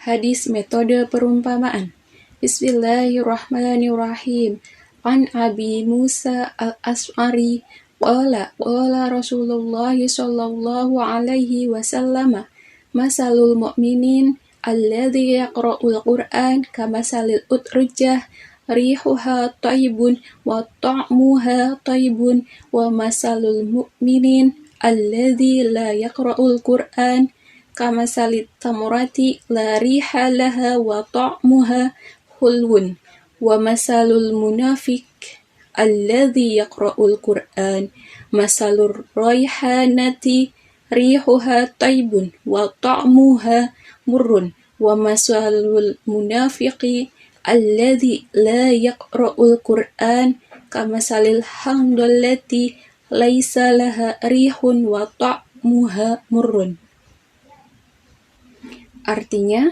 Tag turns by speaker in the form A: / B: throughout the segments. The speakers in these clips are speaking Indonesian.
A: Hadis metode perumpamaan. Bismillahirrahmanirrahim. An Abi Musa al-Ash'ari qala Rasulullah sallallahu alaihi wasallam masalul mu'minin alladhi yaqra'ul Qur'an kamasalil utrijah rihuha thayyibun wa ta'muha thayyibun wa masalul mu'minin alladhi la yaqra'ul Qur'an kamasalit tamurati la riha laha wa ta'muha hulwun wa masalul munafik alladhi yaqra'ul Qur'an masalur raihanati rihuha taibun wa ta'muha murrun wa masalul munafiqi alladhi la yaqra'ul Qur'an kamasalil hamdallati laisa laha rihun wa ta'muha murrun. Artinya,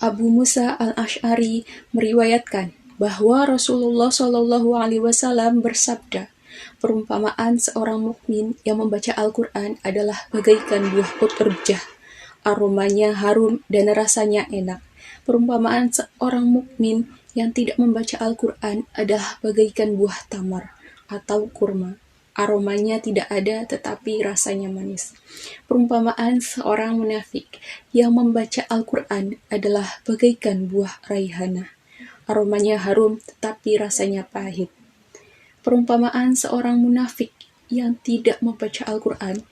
A: Abu Musa al-Ash'ari meriwayatkan bahwa Rasulullah Shallallahu Alaihi Wasallam bersabda, perumpamaan seorang mukmin yang membaca Al-Quran adalah bagaikan buah utrijah, aromanya harum dan rasanya enak. Perumpamaan seorang mukmin yang tidak membaca Al-Quran adalah bagaikan buah tamar atau kurma. Aromanya tidak ada tetapi rasanya manis. Perumpamaan seorang munafik yang membaca Al-Quran adalah bagaikan buah raihana. Aromanya harum tetapi rasanya pahit. Perumpamaan seorang munafik yang tidak membaca Al-Quran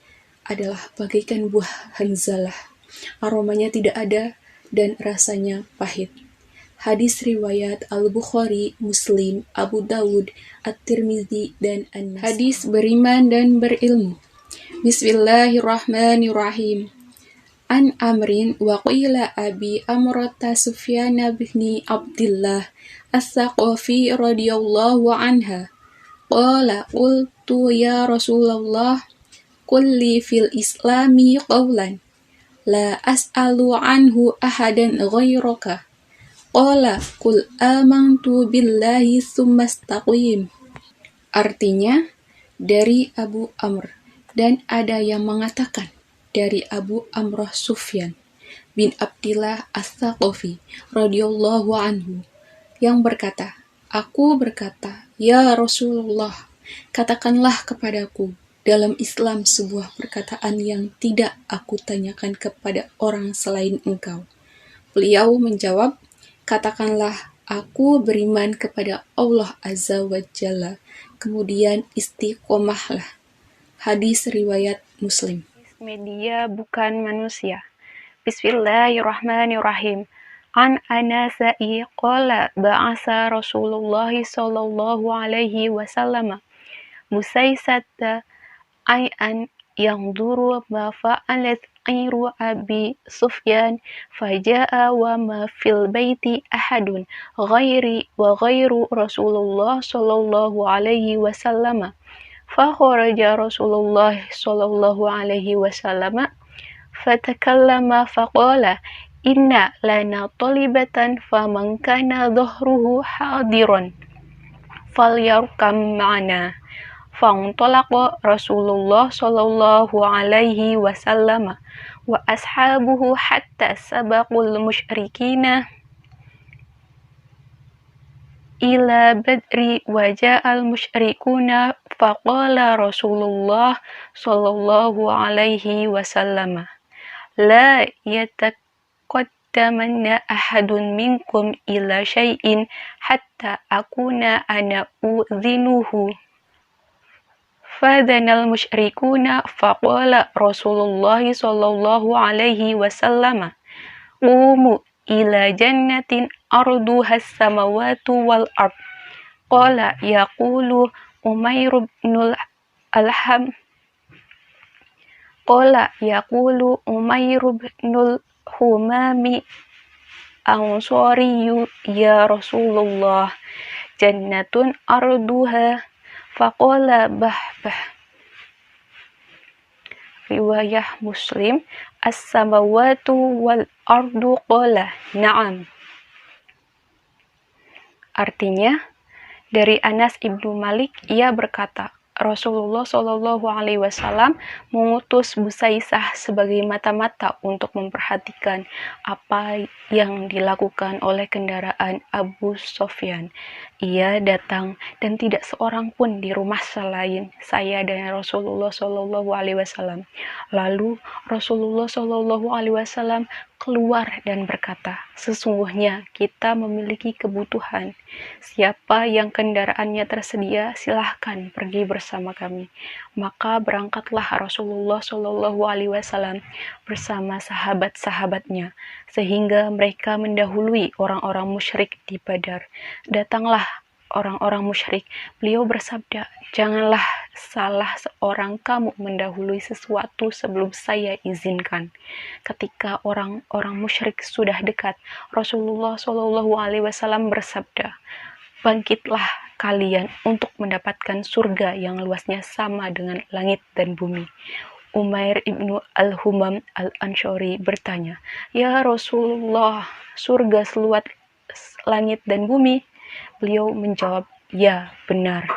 A: adalah bagaikan buah hanzalah. Aromanya tidak ada dan rasanya pahit. Hadis riwayat Al-Bukhari, Muslim, Abu Dawud, At-Tirmidzi, dan An-Nasai. Hadis beriman dan berilmu. Bismillahirrahmanirrahim. An Amrin wa qila Abi Amrata Sufyan bin Abdillah As-Saqafi radhiyallahu anha. Qala qultu ya Rasulullah qul li fil islami qawlan la as'alu anhu ahadan ghairaka. Qala qul amantu billahi tsumma istaqim. Artinya, dari Abu Amr, dan ada yang mengatakan dari Abu Amrah Sufyan bin Abdillah As-Saqafi radhiyallahu anhu yang berkata, aku berkata, ya Rasulullah, katakanlah kepadaku dalam Islam sebuah perkataan yang tidak aku tanyakan kepada orang selain engkau. Beliau menjawab, katakanlah, aku beriman kepada Allah Azza wa Jalla, kemudian istiqomahlah. Hadis riwayat Muslim.
B: Media bukan manusia. Bismillahirrahmanirrahim. An Anasai qala ba'asa Rasulullah sallallahu alaihi wasallam musaysata ay'an yanzuru ma fa'alat ayru Abi Sufyan faja'a wa ma fil baiti ahadun ghairi wa ghairu Rasulullah sallallahu alaihi wasallam. Fakharaja Rasulullah sallallahu alaihi wasallam fatakallama faqala inna lana talibatan faman kana dhahruhu hadiran falyarkam ma'ana. Fantalaqa Rasulullah sallallahu alaihi wasallam wa ashabuhu hatta sabaqul musyrikina ila badri wa ja'al musyrikuna faqala Rasulullah sallallahu alaihi wasallam la yataqaddamanna ahadun minkum ila syai'in hatta akuna ana udhinuhu. Fadhanal musyrikuna faqala Rasulullah sallallahu alaihi wasallam qumu ila jannatin arduhas samawatu wal ard. Qala yaqulu Umair ibnul Alham Qala yaqulu Umair ibnul Humami Ansariyu ya Rasulullah jannatun arduha. Faqala bah. Riwayah Muslim, as-samawatu wal ardu qala na'am. Artinya, dari Anas ibnu Malik ia berkata, Rasulullah Shallallahu Alaihi Wasallam mengutus Busaisah sebagai mata-mata untuk memperhatikan apa yang dilakukan oleh kendaraan Abu Sofyan. Ia datang dan tidak seorang pun di rumah selain saya dan Rasulullah Shallallahu Alaihi Wasallam. Lalu Rasulullah Shallallahu Alaihi Wasallam keluar dan berkata, sesungguhnya kita memiliki kebutuhan. Siapa yang kendaraannya tersedia, silahkan pergi bersama kami. Maka berangkatlah Rasulullah Shallallahu Alaihi Wasallam bersama sahabat-sahabatnya, sehingga mereka mendahului orang-orang musyrik di Badar. Datanglah orang-orang musyrik, beliau bersabda, janganlah salah seorang kamu mendahului sesuatu sebelum saya izinkan. Ketika orang-orang musyrik sudah dekat, Rasulullah Shallallahu Alaihi Wasallam bersabda, bangkitlah kalian untuk mendapatkan surga yang luasnya sama dengan langit dan bumi. Umair ibnu al-Humam al-Anshari bertanya, ya Rasulullah, surga seluas langit dan bumi? Beliau menjawab, ya, benar.